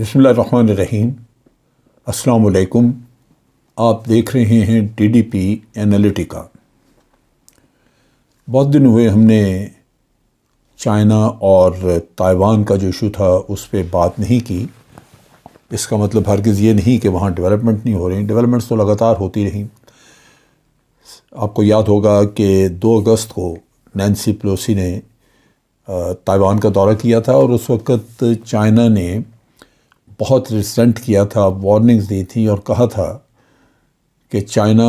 بسم اللہ الرحمن الرحیم۔ السلام علیکم۔ آپ دیکھ رہے ہیں TDP انالیٹیکا۔ بہت دن ہوئے ہم نے چائنا اور تائیوان کا جو ایشو تھا اس پہ بات نہیں کی۔ اس کا مطلب ہرگز یہ نہیں کہ وہاں ڈیولپمنٹ نہیں ہو رہی، ڈیولپمنٹس تو لگاتار ہوتی رہیں۔ آپ کو یاد ہوگا کہ 2 اگست کو نینسی پیلوسی نے تائیوان کا دورہ کیا تھا اور اس وقت چائنا نے بہت ریزنٹ کیا تھا، وارننگز دی تھی اور کہا تھا کہ چائنا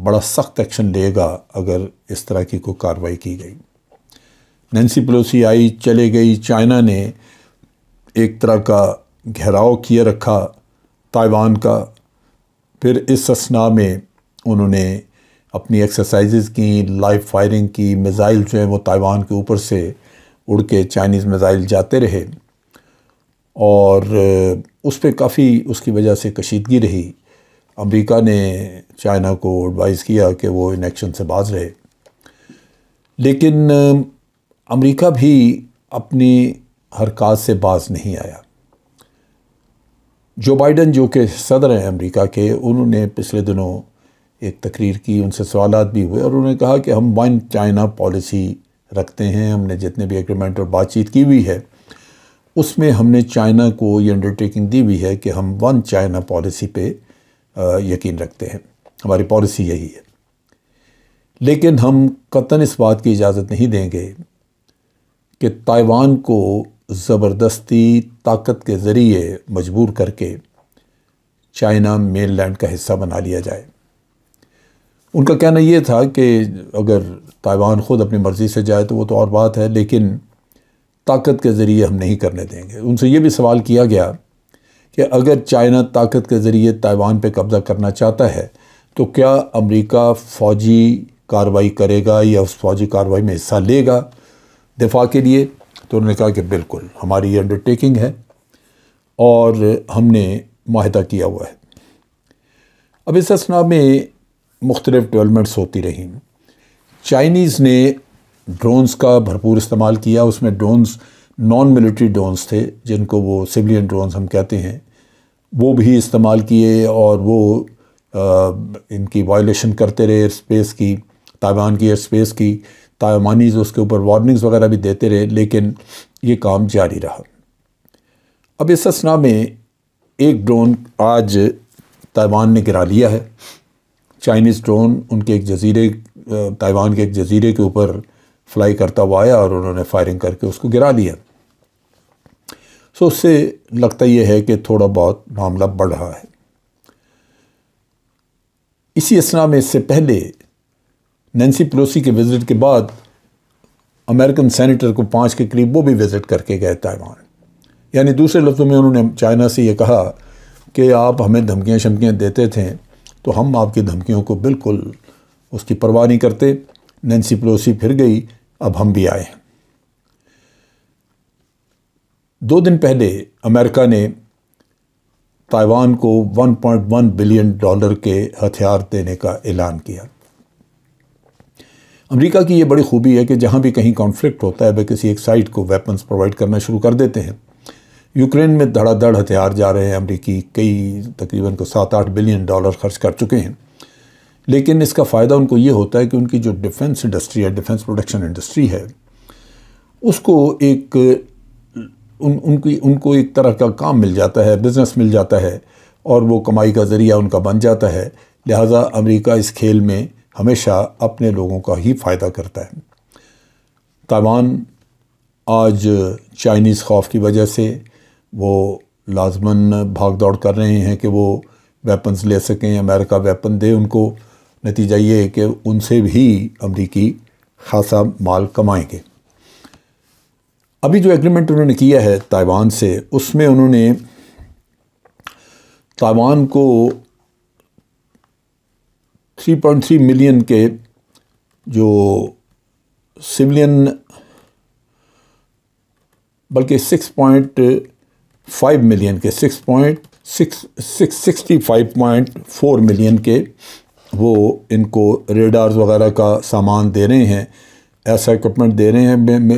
بڑا سخت ایکشن لے گا اگر اس طرح کی کوئی کارروائی کی گئی۔ نینسی پیلوسی آئی چلے گئی، چائنا نے ایک طرح کا گھیراؤ کیے رکھا تائیوان کا۔ پھر اس اثناء میں انہوں نے اپنی ایکسرسائزز کی، لائیو فائرنگ کی، میزائل جو ہیں وہ تائیوان کے اوپر سے اڑ کے چائنیز میزائل جاتے رہے اور اس پہ کافی اس کی وجہ سے کشیدگی رہی۔ امریکہ نے چائنا کو ایڈوائز کیا کہ وہ ان ایکشن سے باز رہے، لیکن امریکہ بھی اپنی حرکات سے باز نہیں آیا۔ جو بائیڈن جو کہ صدر ہیں امریکہ کے، انہوں نے پچھلے دنوں ایک تقریر کی، ان سے سوالات بھی ہوئے اور انہوں نے کہا کہ ہم ون چائنا پالیسی رکھتے ہیں۔ ہم نے جتنے بھی ایگریمنٹ اور بات چیت کی ہوئی ہے اس میں ہم نے چائنا کو یہ انڈرٹیکنگ دی ہوئی ہے کہ ہم ون چائنا پالیسی پہ یقین رکھتے ہیں، ہماری پالیسی یہی ہے۔ لیکن ہم قطعاً اس بات کی اجازت نہیں دیں گے کہ تائیوان کو زبردستی طاقت کے ذریعے مجبور کر کے چائنا مین لینڈ کا حصہ بنا لیا جائے۔ ان کا کہنا یہ تھا کہ اگر تائیوان خود اپنی مرضی سے جائے تو وہ تو اور بات ہے، لیکن طاقت کے ذریعے ہم نہیں کرنے دیں گے۔ ان سے یہ بھی سوال کیا گیا کہ اگر چائنا طاقت کے ذریعے تائیوان پہ قبضہ کرنا چاہتا ہے تو کیا امریکہ فوجی کارروائی کرے گا یا اس فوجی کارروائی میں حصہ لے گا دفاع کے لیے؟ تو انہوں نے کہا کہ بالکل، ہماری یہ انڈرٹیکنگ ہے اور ہم نے معاہدہ کیا ہوا ہے۔ اب اس اثناء میں مختلف ڈیولپمنٹس ہوتی رہیں۔ چائنیز نے ڈرونز کا بھرپور استعمال کیا۔ اس میں ڈرونز نان ملٹری ڈرونز تھے جن کو وہ سویلین ڈرونز ہم کہتے ہیں، وہ بھی استعمال کیے اور وہ ان کی وائلیشن کرتے رہے ایئر سپیس کی، تائیوان کی ایئر سپیس کی۔ تائیوانیز اس کے اوپر وارننگز وغیرہ بھی دیتے رہے، لیکن یہ کام جاری رہا۔ اب اس اثناء میں ایک ڈرون آج تائیوان نے گرا لیا ہے۔ چائنیز ڈرون ان کے ایک جزیرے، تائیوان کے ایک جزیرے کے اوپر فلائی کرتا ہوا آیا اور انہوں نے فائرنگ کر کے اس کو گرا لیا۔ اس سے لگتا یہ ہے کہ تھوڑا بہت معاملہ بڑھ رہا ہے۔ اسی اثناء میں اس سے پہلے نینسی پیلوسی کے وزٹ کے بعد امریکن سینیٹر کو 5 کے قریب وہ بھی وزٹ کر کے گئے تائیوان۔ یعنی دوسرے لفظوں میں انہوں نے چائنا سے یہ کہا کہ آپ ہمیں دھمکیاں شمکیاں دیتے تھے تو ہم آپ کی دھمکیوں کو بالکل اس کی پرواہ نہیں کرتے۔ نینسی پیلوسی پھر گئی، اب ہم بھی آئے ہیں۔ 2 دن پہلے امریکہ نے تائیوان کو $1.1 بلین کے ہتھیار دینے کا اعلان کیا۔ امریکہ کی یہ بڑی خوبی ہے کہ جہاں بھی کہیں کانفلکٹ ہوتا ہے وہ کسی ایک سائڈ کو ویپنز پرووائڈ کرنا شروع کر دیتے ہیں۔ یوکرین میں دھڑا دھڑ ہتھیار جا رہے ہیں، امریکی کئی تقریباً کو $7-8 بلین خرچ کر چکے ہیں، لیکن اس کا فائدہ ان کو یہ ہوتا ہے کہ ان کی جو ڈیفنس انڈسٹری ہے، ڈیفنس پروڈکشن انڈسٹری ہے، اس کو ایک ان کو ایک طرح کا کام مل جاتا ہے، بزنس مل جاتا ہے اور وہ کمائی کا ذریعہ ان کا بن جاتا ہے۔ لہٰذا امریکہ اس کھیل میں ہمیشہ اپنے لوگوں کا ہی فائدہ کرتا ہے۔ تائیوان آج چائنیز خوف کی وجہ سے وہ لازماً بھاگ دوڑ کر رہے ہیں کہ وہ ویپنز لے سکیں، امریکہ ویپن دے ان کو۔ نتیجہ یہ ہے کہ ان سے بھی امریکی خاصا مال کمائیں گے۔ ابھی جو ایگریمنٹ انہوں نے کیا ہے تائیوان سے، اس میں انہوں نے تائیوان کو 3.3 ملین کے جو سویلین، بلکہ 6.5 ملین کے 65.4 ملین کے وہ ان کو ریڈارز وغیرہ کا سامان دے رہے ہیں، ایسا اکوپمنٹ دے رہے ہیں،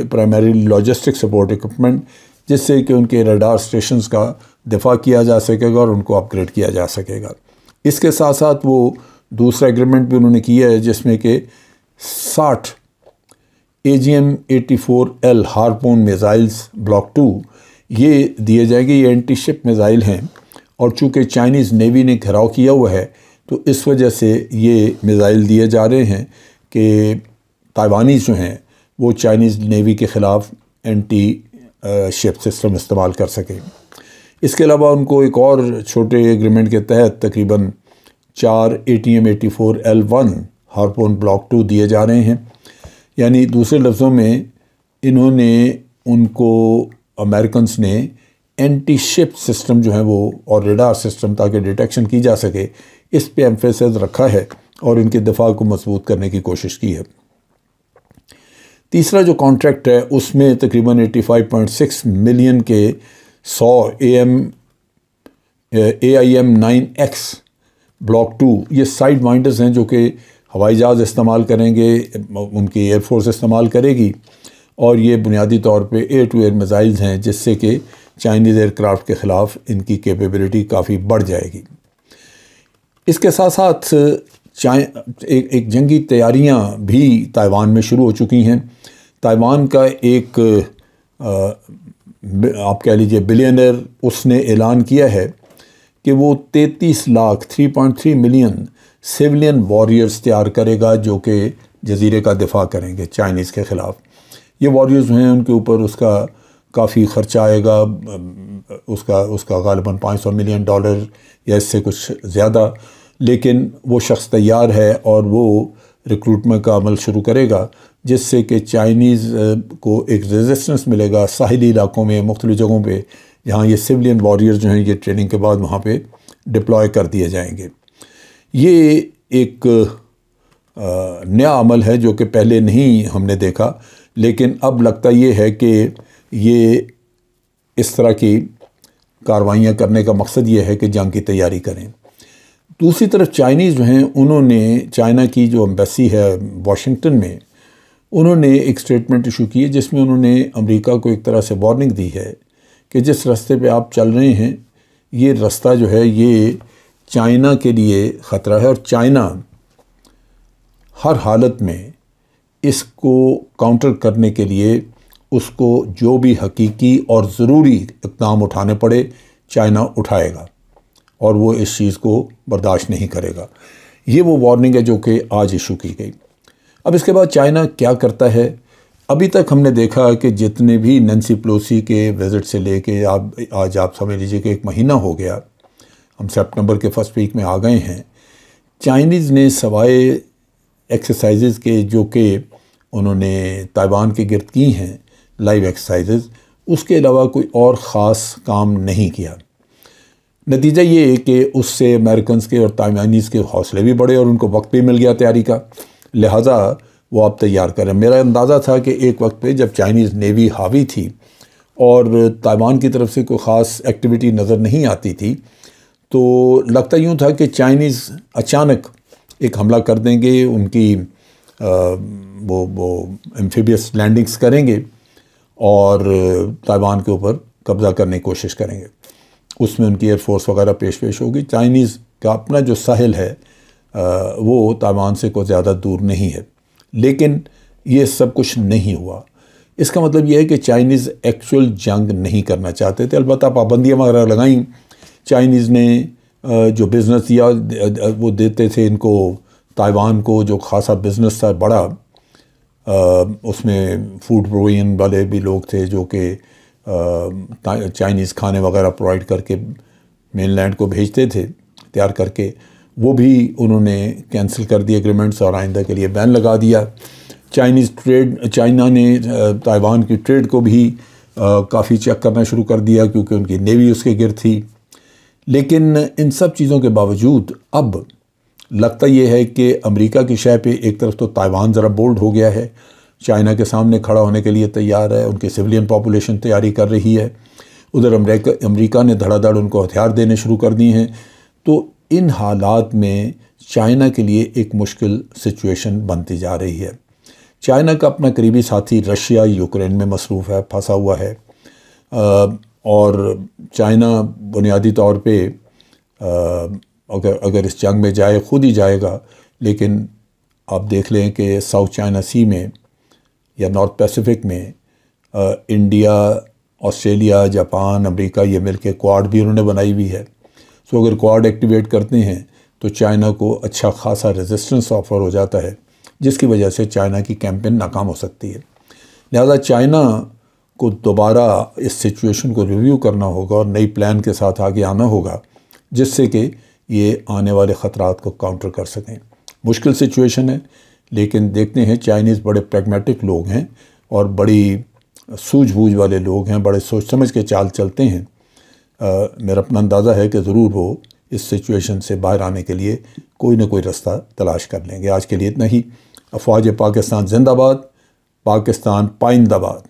پرائمری لاجسٹک سپورٹ اکوپمنٹ، جس سے کہ ان کے ریڈار اسٹیشنز کا دفاع کیا جا سکے گا اور ان کو اپ گریڈ کیا جا سکے گا۔ اس کے ساتھ ساتھ وہ دوسرا ایگریمنٹ بھی انہوں نے کیا ہے جس میں کہ 60 AGM-84L ہارپون میزائلز بلاک 2 یہ دیے جائیں گے۔ یہ اینٹی شپ میزائل ہیں، اور چونکہ چائنیز نیوی نے گھراؤ کیا ہوا ہے تو اس وجہ سے یہ میزائل دیے جا رہے ہیں کہ تائیوانیز جو ہیں وہ چائنیز نیوی کے خلاف اینٹی شپ سسٹم استعمال کر سکیں۔ اس کے علاوہ ان کو ایک اور چھوٹے ایگریمنٹ کے تحت تقریباً 4 ATM-84L1 ہارپون بلاک 2 دیے جا رہے ہیں۔ یعنی دوسرے لفظوں میں انہوں نے ان کو امریکنس نے اینٹی شپ سسٹم جو ہیں وہ اور ریڈار سسٹم تاکہ ڈیٹیکشن کی جا سکے اس پہ ایمفیسس رکھا ہے اور ان کے دفاع کو مضبوط کرنے کی کوشش کی ہے۔ تیسرا جو کانٹریکٹ ہے اس میں تقریباً 85.6 ملین کے 100 AIM-9X بلاک 2 یہ سائیڈ مائنڈرز ہیں جو کہ ہوائی جہاز استعمال کریں گے، ان کی ایئر فورس استعمال کرے گی، اور یہ بنیادی طور پہ ایئر ٹو ایئر میزائلز ہیں جس سے کہ چائنیز ایئر کرافٹ کے خلاف ان کی کیپیبلٹی کافی بڑھ جائے گی۔ اس کے ساتھ ساتھ ایک جنگی تیاریاں بھی تائیوان میں شروع ہو چکی ہیں۔ تائیوان کا ایک آپ کہہ لیجئے بلینئر اس نے اعلان کیا ہے کہ وہ 33 لاکھ 3.3 ملین سیولین واریئرز تیار کرے گا جو کہ جزیرے کا دفاع کریں گے چائنیز کے خلاف۔ یہ واریئرز ہیں ان کے اوپر اس کا کافی خرچہ آئے گا، اس کا غالباً $500 ملین یا اس سے کچھ زیادہ، لیکن وہ شخص تیار ہے اور وہ ریکروٹمنٹ کا عمل شروع کرے گا جس سے کہ چائنیز کو ایک ریزسٹنس ملے گا ساحلی علاقوں میں، مختلف جگہوں پہ جہاں یہ سیولین واریئر جو ہیں یہ ٹریننگ کے بعد وہاں پہ ڈپلوائے کر دیے جائیں گے۔ یہ ایک نیا عمل ہے جو کہ پہلے نہیں ہم نے دیکھا، لیکن اب لگتا یہ ہے کہ یہ اس طرح کی کاروائیاں کرنے کا مقصد یہ ہے کہ جنگ کی تیاری کریں۔ دوسری طرف چائنیز جو ہیں انہوں نے چائنا کی جو ایمبیسی ہے واشنگٹن میں، انہوں نے ایک سٹیٹمنٹ ایشو کی ہے جس میں انہوں نے امریکہ کو ایک طرح سے وارننگ دی ہے کہ جس راستے پہ آپ چل رہے ہیں یہ راستہ جو ہے یہ چائنا کے لیے خطرہ ہے، اور چائنا ہر حالت میں اس کو کاؤنٹر کرنے کے لیے اس کو جو بھی حقیقی اور ضروری اقدام اٹھانے پڑے چائنا اٹھائے گا، اور وہ اس چیز کو برداشت نہیں کرے گا۔ یہ وہ وارننگ ہے جو کہ آج ایشو کی گئی۔ اب اس کے بعد چائنا کیا کرتا ہے؟ ابھی تک ہم نے دیکھا کہ جتنے بھی نینسی پلوسی کے وزٹ سے لے کے آج آپ سمجھ لیجئے کہ ایک مہینہ ہو گیا، ہم سپٹمبر کے فرسٹ ویک میں آ گئے ہیں، چائنیز نے سوائے ایکسرسائزز کے جو کہ انہوں نے تائیوان کے گرد کی ہیں لائیو ایکسرسائزز، اس کے علاوہ کوئی اور خاص کام نہیں کیا۔ نتیجہ یہ ہے کہ اس سے امریکنز کے اور تائیوانیز کے حوصلے بھی بڑھے اور ان کو وقت بھی مل گیا تیاری کا، لہٰذا وہ آپ تیار کریں۔ میرا اندازہ تھا کہ ایک وقت پہ جب چائنیز نیوی حاوی تھی اور تائیوان کی طرف سے کوئی خاص ایکٹیویٹی نظر نہیں آتی تھی، تو لگتا یوں تھا کہ چائنیز اچانک ایک حملہ کر دیں گے، ان کی وہ ایمفیبیس لینڈنگز کریں گے اور تائیوان کے اوپر قبضہ کرنے کی کوشش کریں گے۔ اس میں ان کی ایئر فورس وغیرہ پیش ہوگی۔ چائنیز کا اپنا جو ساحل ہے وہ تائیوان سے کوئی زیادہ دور نہیں ہے، لیکن یہ سب کچھ نہیں ہوا۔ اس کا مطلب یہ ہے کہ چائنیز ایکچول جنگ نہیں کرنا چاہتے تھے، البتہ پابندیاں وغیرہ لگائیں۔ چائنیز نے جو بزنس دیا وہ دیتے تھے ان کو، تائیوان کو جو خاصا بزنس تھا بڑا، اس میں فوڈ پروویژن والے بھی لوگ تھے جو کہ چائنیز کھانے وغیرہ پرووائڈ کر کے مین لینڈ کو بھیجتے تھے تیار کر کے، وہ بھی انہوں نے کینسل کر دی ایگریمنٹس اور آئندہ کے لیے بین لگا دیا۔ چائنا نے تائیوان کی ٹریڈ کو بھی کافی چیک کرنا شروع کر دیا کیونکہ ان کی نیوی اس کے گرد تھی۔ لیکن ان سب چیزوں کے باوجود اب لگتا یہ ہے کہ امریکہ کی شے پہ ایک طرف تو تائیوان ذرا بولڈ ہو گیا ہے، چائنا کے سامنے کھڑا ہونے کے لیے تیار ہے، ان کی سویلین پاپولیشن تیاری کر رہی ہے، ادھر امریکہ نے دھڑا دھڑ ان کو ہتھیار دینے شروع کر دی ہیں۔ تو ان حالات میں چائنا کے لیے ایک مشکل سچویشن بنتی جا رہی ہے۔ چائنا کا اپنا قریبی ساتھی رشیا یوکرین میں مصروف ہے، پھنسا ہوا ہے۔ اور چائنا بنیادی طور پہ اگر اس جنگ میں جائے خود ہی جائے گا، لیکن آپ دیکھ لیں کہ ساؤتھ چائنا سی میں یا نارتھ پیسیفک میں انڈیا، آسٹریلیا، جاپان، امریکہ یہ مل کے کوآڈ بھی انہوں نے بنائی ہوئی ہے۔ سو اگر کوآڈ ایکٹیویٹ کرتے ہیں تو چائنا کو اچھا خاصا ریزسٹنس آفر ہو جاتا ہے، جس کی وجہ سے چائنا کی کیمپین ناکام ہو سکتی ہے۔ لہذا چائنا کو دوبارہ اس سچویشن کو ریویو کرنا ہوگا اور نئی پلان کے ساتھ آگے آنا ہوگا، جس سے کہ یہ آنے والے خطرات کو کاؤنٹر کر سکیں۔ مشکل سچویشن ہے، لیکن دیکھتے ہیں چائنیز بڑے پریگمیٹک لوگ ہیں اور بڑی سوجھ بوجھ والے لوگ ہیں، بڑے سوچ سمجھ کے چال چلتے ہیں۔ میرا اپنا اندازہ ہے کہ ضرور وہ اس سچویشن سے باہر آنے کے لیے کوئی نہ کوئی رستہ تلاش کر لیں گے۔ آج کے لیے اتنا ہی۔ افواج پاکستان زندہ باد، پاکستان پائندہ باد۔